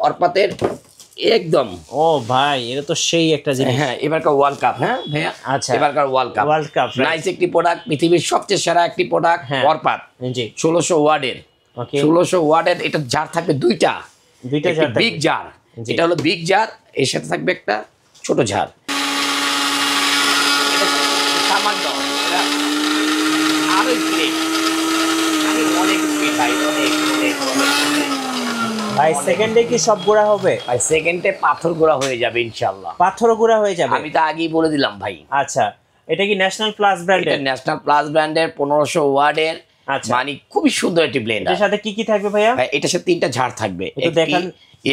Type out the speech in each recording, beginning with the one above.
অরপাতের একদম। ও ভাই এটা তো সেই একটা জিনিস। হ্যাঁ এবারকার ওয়ার্ল্ড কাপ। হ্যাঁ ভাইয়া আচ্ছা এবারকার ওয়ার্ল্ড কাপ নাইস একটি প্রোডাক্ট, পৃথিবীর সবচেয়ে সেরা একটি প্রোডাক্ট অরপাত। জি 1600 ওয়াটের। ওকে 1600 ওয়াটের। এটা জার থাকবে দুইটা জার, বিগ জার। এটা হলো বিগ জার, এর সাথে থাকবে একটা ছোট জার। সামান্য আরো গ্রেট। আমি অনেক ভাই সেকেন্ডে কি সব গুঁড়া হবে? ভাই সেকেন্ডে পাথর গুঁড়া হয়ে যাবে ইনশাআল্লাহ। পাথর গুঁড়া হয়ে যাবে? আমি তো আগেই বলে দিলাম ভাই। আচ্ছা এটা কি ন্যাশনাল প্লাস ব্র্যান্ডের? এটা ন্যাশনাল প্লাস ব্র্যান্ডের 1500 ওয়াটের। আচ্ছা মানে খুবই সুন্দর একটি ব্লেন্ডার। এর সাথে কি কি থাকবে ভাইয়া? এটার সাথে তিনটা ঝাড় থাকবে।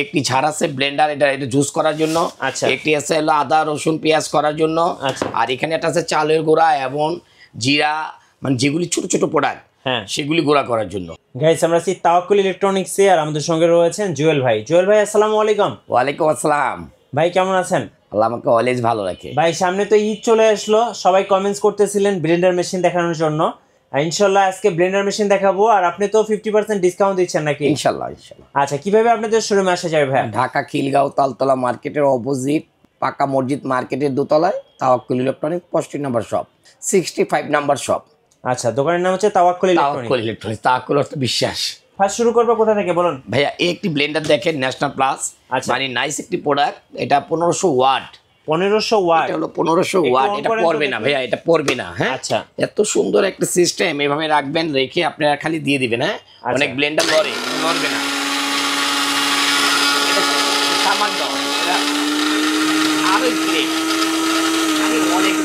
একটি ঝাড় আছে ব্লেন্ডার, এটা জুস করার জন্য। আচ্ছা একটি আছে হলো আদা রসুন পেঁয়াজ করার জন্য। আর এখানে একটা আছে চালের গুঁড়া এবং জিরা, মানে যেগুলি ছোট ছোট প্রোডাক্ট সেগুলি গুঁড়া করার জন্য। গাইস আমরা আছি তাওয়াক্কুল ইলেকট্রনিক্সে, আর আমাদের সঙ্গে রয়েছেন জুয়েল ভাই। জুয়েল ভাই আসসালামু আলাইকুম। ওয়ালাইকুম আসসালাম। ভাই কেমন আছেন? আল্লাহ আমাকে অলওয়েজ ভালো রাখে। ভাই সামনে তো ঈদ চলে আসলো, সবাই কমেন্টস করতেছিলেন ব্লেন্ডার মেশিন দেখানোর জন্য। ইনশাআল্লাহ আজকে ব্লেন্ডার মেশিন দেখাবো। আর আপনি তো 50% ডিসকাউন্ট দিচ্ছেন নাকি? ইনশাআল্লাহ ইনশাআল্লাহ। আচ্ছা কিভাবে আপনাদের শোরুমে আসা যাবে ভাই? ঢাকা খিলগাঁও তালতলা মার্কেটের অপোজিট পাকা মসজিদ মার্কেটের দোতলায় তাওয়াক্কুল ইলেকট্রনিক্স 65 নম্বর শপ, 65 নম্বর শপ। আচ্ছা দোকানের নাম হচ্ছে তাওয়াক্কুল ইলেকট্রনিক্স। তাওয়াক্কুল অর্থ বিশ্বাস। ফার্স্ট শুরু করবো কোথা থেকে বলুন ভাইয়া? একটি ব্লেন্ডার দেখেন ন্যাশনাল প্লাস, মানে নাইস একটি প্রোডাক্ট। এটা 1500 ওয়াট। 1500 ওয়াট? এটা হলো 1500 ওয়াট। এটা পড়বে না ভাইয়া, এটা পড়বে না। হ্যাঁ আচ্ছা এত সুন্দর একটা সিস্টেম, এভাবে রাখবেন, রেখে আপনারা খালি দিয়ে দিবেন। হ্যাঁ অনেক ব্লেন্ডার লড়বে না। সামান্য আরো গ্রেট। আমি অনেক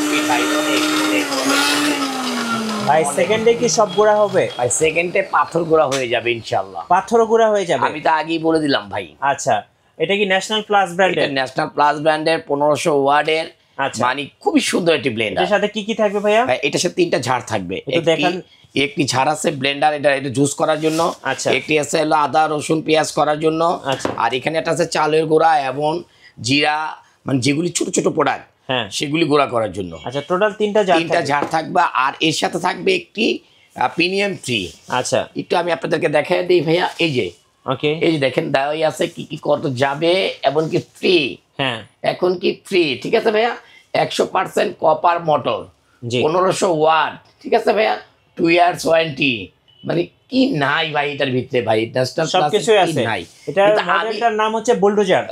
ভাই সেকেন্ডে কি সব গুঁড়া হবে? ভাই সেকেন্ডে পাথর গুঁড়া হয়ে যাবে ইনশাআল্লাহ। পাথর গুঁড়া হয়ে যাবে? আমি তো আগেই বলে দিলাম ভাই। আচ্ছা এটা কি ন্যাশনাল প্লাস ব্র্যান্ডের? এটা ন্যাশনাল প্লাস ব্র্যান্ডের 1500 ওয়াটের। মানে খুবই সুন্দর একটি ব্লেন্ডার। এর সাথে কি কি থাকবে ভাইয়া? এটার সাথে তিনটা ঝাড় থাকবে। একটি ঝাড় আছে ব্লেন্ডার, এটা জুস করার জন্য। একটি আছে হলো আদা রসুন পেঁয়াজ করার জন্য। আর এখানে একটা আছে চালের গুঁড়া এবং জিরা, মানে যেগুলি ছোট ছোট প্রোডাক্ট সেগুলি গুঁড়া করার জন্য। আচ্ছা টোটাল তিনটা ঝাড় থাকবে। আর এর সাথে থাকবে একটি প্রিমিয়াম ফ্রি। আচ্ছা একটু আমি আপনাদেরকে দেখাই দিই ভাইয়া। এই যে ওকে এই যে দেখেন দেওয়াই আছে কি কি কত যাবে এবং কি ফ্রি। হ্যাঁ এখন কি ফ্রি, ঠিক আছে ভাইয়া। 100% কপার মোটর, 1500 ওয়াট, ঠিক আছে ভাইয়া। 2 ইয়ার্স ওয়ারেন্টি। মানে কি নাই ভাই এটার ভিতরে ভাই, সবকিছুই আছে। এটার মডেলটার নাম হচ্ছে বুলডোজার।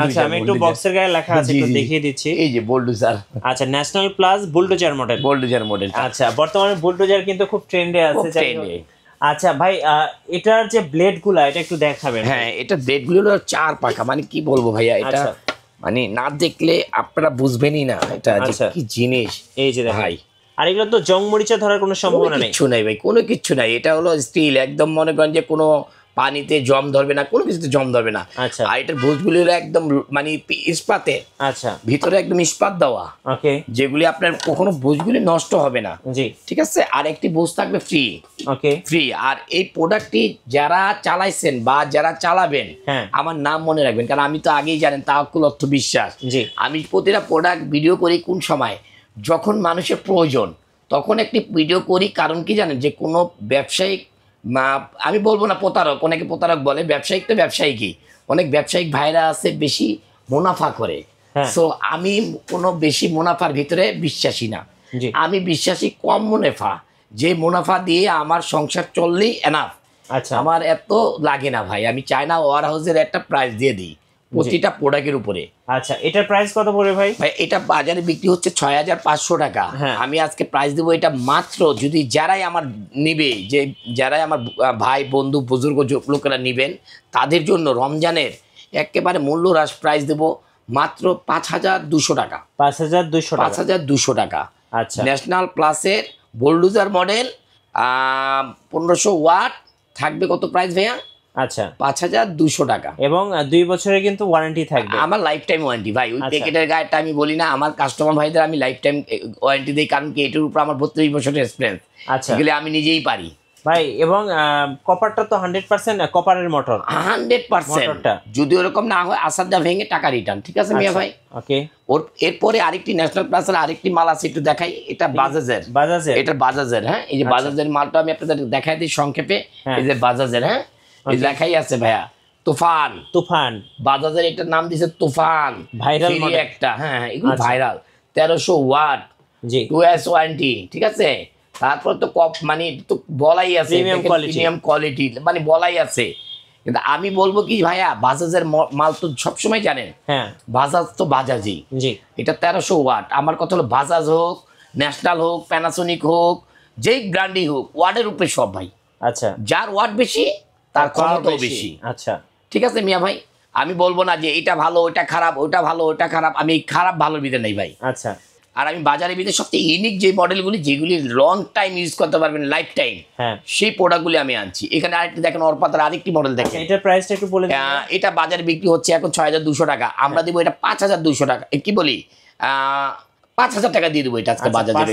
আচ্ছা আমি একটু বক্সের গায়ে লেখা আছে একটু দেখিয়ে দিচ্ছি। এই যে বুলডোজার। আচ্ছা ন্যাশনাল প্লাস বুলডোজার মডেল। আচ্ছা বর্তমানে বুলডোজার কিন্তু খুব ট্রেন্ডে আছে। আচ্ছা ভাই এটার যে ব্লেড গুলা এটা একটু দেখাবেন? হ্যাঁ এটা ব্লেড গুলো 4 পাকা, মানে কি বলবো ভাইয়া, এটা মানে না দেখলে আপনারা বুঝবেনই না এটা কি জিনিস। এই যে ভাই আর এগুলো তো জং মরিচা ধরার কোনো সম্ভাবনা নেই? কিছু নাই ভাই, কোনো কিছু নাই। এটা হলো স্টিল, একদম মনে করেন যে কোনো পানিতে জম ধরবে না, কোনো কিছুতে জম ধরবে না। আচ্ছা আর এটার ভুজগুলি একদম মানে ইস্পাতে। আচ্ছা ভিতরে একদম ইস্পাত দেওয়া। ওকে যেগুলি আপনার কখনো ভুজগুলি নষ্ট হবে না। জি ঠিক আছে। আর একটি ভুজ থাকবে ফ্রি। ওকে ফ্রি। আর এই প্রোডাক্টটি যারা চালাইছেন বা যারা চালাবেন আমার নাম মনে রাখবেন, কারণ আমি তো আগেই জানেন তাওয়াক্কুল অর্থ বিশ্বাস। জি আমি প্রতিটা প্রোডাক্ট ভিডিও করি কোন সময়, যখন মানুষের প্রয়োজন তখন একটি ভিডিও করি। কারণ কি জানেন, যে কোনো ব্যবসায়িক, আমি বলবো না প্রতারক, অনেকে প্রতারক বলে, ব্যবসায়িক তো ব্যবসায়িকই। অনেক ব্যবসায়িক ভাইরা আছে বেশি মুনাফা করে। সো আমি কোনো বেশি মুনাফার ভিতরে বিশ্বাসী না। আমি বিশ্বাসী কম মুনাফা, যে মুনাফা দিয়ে আমার সংসার চললেই এনাফ। আচ্ছা আমার এত লাগে না ভাই। আমি চাই না ওয়ার হাউসের একটা প্রাইস দিয়ে দিই প্রতিটা প্রোডাক্টের উপরে। আচ্ছা এটার প্রাইস কত পড়বে ভাই? ভাই এটা বাজারে বিক্রি হচ্ছে 6500 টাকা। আমি আজকে প্রাইস দেবো এটা মাত্র, যদি যারাই আমার নিবে, যে যারাই আমার ভাই বন্ধু বুজুর্গ লোকেরা নিবেন তাদের জন্য রমজানের একেবারে মূল্য হ্রাস প্রাইস দেবো মাত্র 5200 টাকা। 5200 টাকা। আচ্ছা ন্যাশনাল প্লাসের বুলডোজার মডেল 1500 ওয়াট থাকবে। কত প্রাইস ভাইয়া? আচ্ছা 5200 টাকা। এবং 2 বছরের কিন্তু ওয়ারেন্টি থাকবে। আমার লাইফ টাইম ওয়ারেন্টি ভাই। ওই প্যাকেটের গায়েটা আমি বলি না, আমার কাস্টমার ভাইদের আমি লাইফ টাইম ওয়ারেন্টি দিই। কারণ কি এটার উপর আমার 32 বছরের এক্সপিরিয়েন্স। আচ্ছা এগুলো আমি নিজেই পারি ভাই। এবং কপারটা তো 100% কপারের মোটর। 100%। যদি ওরকম না হয় আসাদা ভেঙে টাকা রিটার্ন। ঠিক আছে মিয়া ভাই। ওকে এরপরে আরেকটি ন্যাশনাল প্লাসের আরেকটি মাল আছে, একটু দেখাই। এটা বাজাজের। এটা বাজাজের। হ্যাঁ এই যে বাজাজের মালটা আমি আপনাদের দেখাই দিই সংক্ষেপে। এই যে বাজাজের। হ্যাঁ এই লেখাই আছে ভাইয়া তুফান। তুফান বাজাজের এটার নাম দিয়েছে তুফান, ভাইরাল মডেল একটা। হ্যাঁ এগুলো ভাইরাল। 1300 ওয়াট, জি 2S ওয়ারেন্টি, ঠিক আছে। তারপর তো মানে তো বলাই আছে প্রিমিয়াম কোয়ালিটি, মানে বলাই আছে। কিন্তু আমি বলবো কি ভাইয়া, বাজাজের মাল তো সবসময় জানেন, হ্যাঁ বাজাজ তো বাজাজই। জি এটা 1300 ওয়াট। আমার কথা হলো বাজাজ হোক, ন্যাশনাল হোক, প্যানাসোনিক হোক, যেই ব্র্যান্ডই হোক, ওয়াটের উপরে সব ভাই। আচ্ছা, যার ওয়াট বেশি তার ক্ষমতাও বেশি। আচ্ছা ঠিক আছে মিয়া ভাই, আমি বলবো না যে এটা ভালো ওটা খারাপ, ওটা ভালো ওটা খারাপ। আমি খারাপ ভালোর ভিতরে নেই ভাই। আচ্ছা, আর আমি বাজারের ভিতরে সবচেয়ে ইউনিক যে মডেলগুলি, যেগুলি লং টাইম ইউজ করতে পারবেন, লাইফ টাইম, হ্যাঁ সেই প্রোডাক্টগুলি আমি আনছি। এখানে আরেকটি দেখেন, অরপাতার আরেকটি মডেল দেখেন। এটার প্রাইসটা একটু বলে দিন। এটা বাজারে বিক্রি হচ্ছে এখন 6200 টাকা, আমরা দেবো এটা 5200 টাকা। কি বলি, 5000 টাকা দিয়ে দেবো এটা আজকে বাজাজের।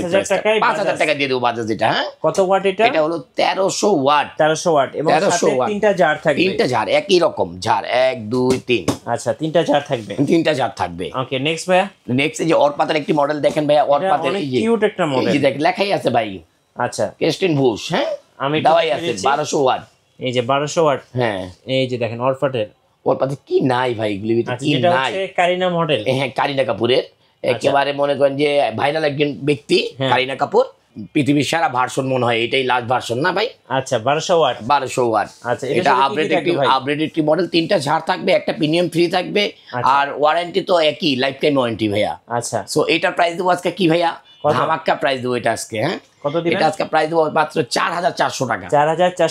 5000 টাকা দিয়ে দেবো বাজাজ। এটা হ্যাঁ, কত ওয়াট এটা? এটা হলো 1300 ওয়াট। 1300 ওয়াট এবং সাথে তিনটা জার থাকবে। তিনটা জার, একই রকম জার, 1 2 3। আচ্ছা, তিনটা জার থাকবে। তিনটা জার থাকবে। ওকে, নেক্সট ভাইয়া। নেক্সট এই যে অরপাতার একটি মডেল দেখেন ভাইয়া, অরপাতের অনেক কিউট একটা মডেল। এই যে দেখ, লেখাই আছে ভাই, আচ্ছা ক্রিস্টিন বুশ। হ্যাঁ, আমি দাওয়াই আছে 1200 ওয়াট। এই যে 1200 ওয়াট। হ্যাঁ, এই যে দেখেন অরপাটের। অরপাতে কি নাই ভাই, এগুলি কি এটা নাই। হচ্ছে কারিনা মডেল। হ্যাঁ, কারিনা কাপুরের একেবারে মনে করেন যে ভাইরাল একজন ব্যক্তি, কারিনা কাপুর। পৃথিবীর সেরা ভার্সন মনে হয় এটাই, লাস্ট ভার্সন না ভাই? আচ্ছা, 1200 ওয়াট। 1200 ওয়াট। আচ্ছা, এটা আপডেট একটি মডেল। তিনটা ঝাড় থাকবে, একটা প্রিমিয়াম ফ্রি থাকবে, আর ওয়ারেন্টি তো একই, লাইফ টাইম ওয়ারেন্টি ভাইয়া। আচ্ছা, সো এটার প্রাইস দেবো আজকে কি ভাইয়া, ধামাকা প্রাইস দেবো এটা আজকে। হ্যাঁ, কত দিবেন? এটা আজকে প্রাইস দেবো মাত্র 4400 টাকা।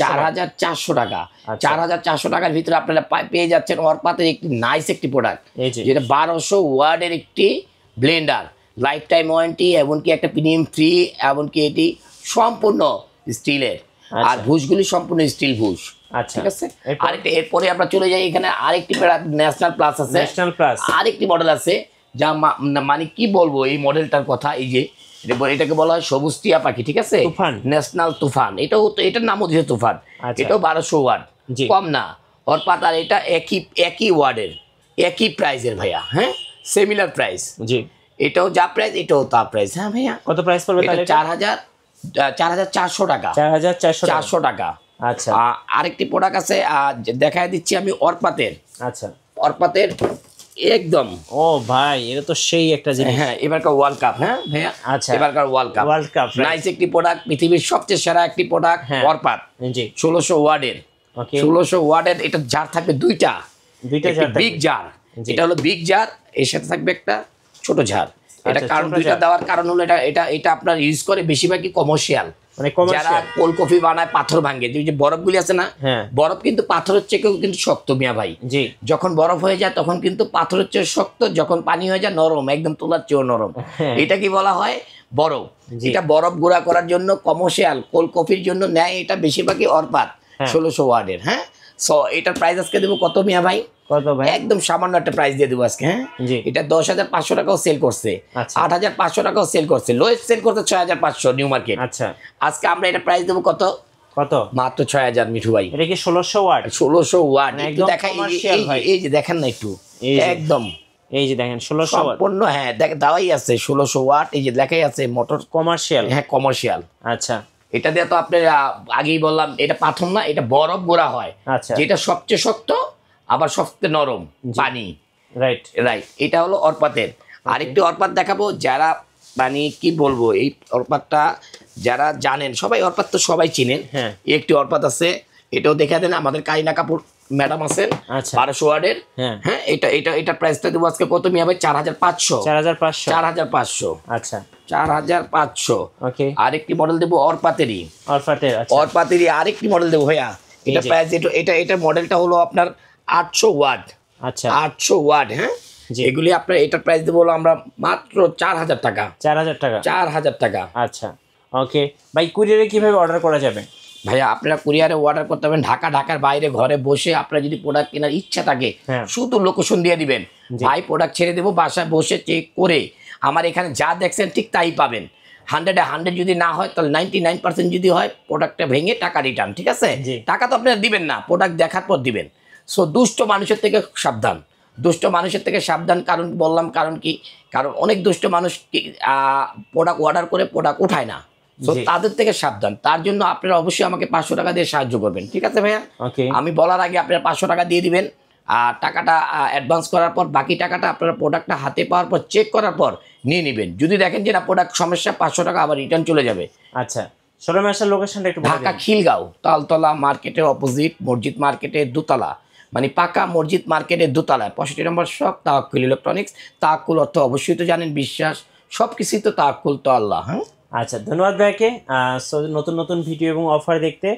4400 টাকা। 4400 টাকার ভিতরে আপনারা পেয়ে যাচ্ছেন অরপাতের একটি নাইস একটি প্রোডাক্ট, যেটা 1200 ওয়াটের একটি ব্লেন্ডার, লাইফ টাইম ওয়ারেন্টি, এমনকি একটা প্রিমিয়াম ফ্রি, এমনকি এটি সম্পূর্ণ স্টিলের, আর ভুষগুলি সম্পূর্ণ স্টিল ভুষ। ঠিক আছে। আরেকটা এরপরে আমরা চলে যাই, এখানে আরেকটি ন্যাশনাল প্লাস আছে। ন্যাশনাল প্লাস আরেকটি মডেল আছে, যা মানে কি বলবো এই মডেলটার কথা, এই যে এটাকে বলা হয় সবুজ টিয়া পাখি। ঠিক আছে, ন্যাশনাল তুফান। এটাও তো, এটার নামও দিয়েছে তুফান। এটাও 1200 ওয়াট, কম না। অরপাত আর এটা একই ওয়ার্ডের, একই প্রাইসের ভাইয়া। হ্যাঁ, সিমিলার প্রাইস। জি, এটাও যা প্রাইস, এটাও তা প্রাইস। হ্যাঁ ভাইয়া, কত প্রাইস পড়বে তাহলে? 4400 টাকা। 4400 টাকা। আচ্ছা, আরেকটি প্রোডাক্ট আছে, দেখায় দিচ্ছি আমি অরপাতের। আচ্ছা, অরপাতের একদম। ও ভাই, এটা তো সেই একটা জিনিস। হ্যাঁ, এবারকার ওয়ার্ল্ড কাপ। হ্যাঁ ভাইয়া, আচ্ছা, এবারকার ওয়ার্ল্ড কাপ নাইস একটি প্রোডাক্ট, পৃথিবীর সবচেয়ে সেরা একটি প্রোডাক্ট অরপাত। জি, 1600 ওয়াটের। 1600 ওয়াটের। এটা জার থাকবে দুইটা জার, বিগ জার। এটা হলো বিগ জার, এর সাথে থাকবে একটা ছোট জার। এটা কারণ দুইটা দেওয়ার কারণ হলো এটা আপনার ইউজ করে বেশিরভাগই কমার্শিয়াল, মানে যারা কোল্ড কফি বানায়, পাথর ভাঙে, যে বরফগুলি আছে না, বরফ কিন্তু পাথরের চেয়েও কিন্তু শক্ত মিয়া ভাই। জি, যখন বরফ হয়ে যায় তখন কিন্তু পাথরের চেয়ে শক্ত, যখন পানি হয়ে যায় নরম, একদম তোলার চেয়েও নরম। এটা কি বলা হয়, বরফ। এটা বরফ গুঁড়া করার জন্য কমার্শিয়াল কোল্ড কফির জন্য নেয়, এটা বেশিরভাগই অরপাত 1600 ওয়াটের। হ্যাঁ, সো এটার প্রাইস আজকে দেবো কত মিয়া ভাই? কত ভাই? একদম সামান্য একটা প্রাইস দিয়ে দেবো আজকে। হ্যাঁ, এটা 10500 টাকাও সেল করছে, 8500 টাকাও সেল করছে, লোয়েস্ট সেল করছে 6500 নিউ মার্কেট। আচ্ছা, আজকে আমরা এটা প্রাইস দেবো কত? মাত্র 6000 মিঠু ভাই। এটা কি 1600 ওয়াট? 1600 ওয়াট। একটু দেখাই, এই যে দেখেন না একটু, একদম এই যে দেখেন 1600 ওয়াট সম্পূর্ণ। হ্যাঁ, দাওয়াই আছে 1600 ওয়াট, এই যে লেখাই আছে মোটর কমার্শিয়াল। হ্যাঁ, কমার্শিয়াল। আচ্ছা, এটা দিয়ে তো আপনার আগেই বললাম, এটা পাথর না, এটা বরফ গোড়া হয়। আচ্ছা, যেটা সবচেয়ে শক্ত আবার সবচেয়ে নরম, পানি। রাইট। এটা হলো অরপাতের। আরেকটি অরপাত দেখাবো, যারা মানে কি বলবো, এই অরপাতটা যারা জানেন সবাই, অরপাত তো সবাই চিনেন। হ্যাঁ, একটি অরপাত আছে, এটাও দেখা দেন, আমাদের কারিনা কাপুর ম্যাডাম আছেন। 1200 ওয়াটের। হ্যাঁ, এটা প্রাইসটা দেবো আজকে কত মিয়া ভাই? 4500। 4500। আচ্ছা, 4500। ওকে, আরেকটি মডেল দেবো অরপাতেরই। অরপাতেরই আরেকটি মডেল দেবো ভাইয়া। এটা প্রাইস, এটা মডেলটা হলো আপনার 800 ওয়াট। আচ্ছা, 800 ওয়াট। হ্যাঁ, এগুলি আপনার এটার প্রাইস দেবো হলো আমরা মাত্র 4000 টাকা। 4000 টাকা। আচ্ছা, ওকে ভাই, কুরিয়ারে কিভাবে অর্ডার করা যাবে? ভাইয়া, আপনারা কুরিয়ারে অর্ডার করতে পারেন, ঢাকার বাইরে, ঘরে বসে। আপনারা যদি প্রোডাক্ট কেনার ইচ্ছা থাকে, শুধু লোকেশন দিয়ে দিবেন, ভাই প্রোডাক্ট ছেড়ে দেবো, বাসায় বসে চেক করে আমার এখানে যা দেখছেন ঠিক তাই পাবেন। 100 যদি না হয় তাহলে 99% যদি হয়, প্রোডাক্টটা ভেঙে টাকা রিটার্ন। ঠিক আছে, টাকা তো আপনারা দিবেন না, প্রোডাক্ট দেখার পর দিবেন। সো দুষ্ট মানুষের থেকে সাবধান, দুষ্ট মানুষের থেকে সাবধান। কারণ বললাম, কারণ কি, কারণ অনেক দুষ্ট মানুষ প্রোডাক্ট অর্ডার করে প্রোডাক্ট উঠায় না, তো তাদের থেকে সাবধান। তার জন্য আপনারা অবশ্যই আমাকে 500 টাকা দিয়ে সাহায্য করবেন, ঠিক আছে ভাইয়া? আমি বলার আগে আপনারা 500 টাকা দিয়ে দিবেন, আর টাকাটা অ্যাডভান্স করার পর বাকি টাকাটা আপনারা প্রোডাক্টটা হাতে পাওয়ার পর চেক করার পর নিয়ে নেবেন। যদি দেখেন যে না প্রোডাক্ট সমস্যা, 500 টাকা আবার রিটার্ন চলে যাবে। আচ্ছা, শোরুমে আসার লোকেশনটা একটু বলে দিন। ঢাকা খিলগাঁও তালতলা মার্কেটের অপোজিট, মসজিদ মার্কেটের দোতলা, মানে পাকা মসজিদ মার্কেটের দোতলায় 65 নম্বর শপ, তাওয়াক্কুল ইলেকট্রনিক্স। তাওয়াক্কুল অর্থ অবশ্যই তো জানেন বিশ্বাস, সব কিছুই তো তাওয়াক্কুল তো আল্লাহ। হ্যাঁ, আচ্ছা, ধন্যবাদ ভাইকে। নতুন নতুন ভিডিও এবং অফার দেখতে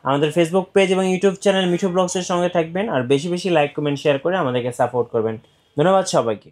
আমাদের ফেসবুক পেজ এবং ইউটিউব চ্যানেল মিঠু ব্লগসের সঙ্গে থাকবেন, আর বেশি বেশি লাইক কমেন্ট শেয়ার করে আমাদেরকে সাপোর্ট করবেন। ধন্যবাদ সবাইকে।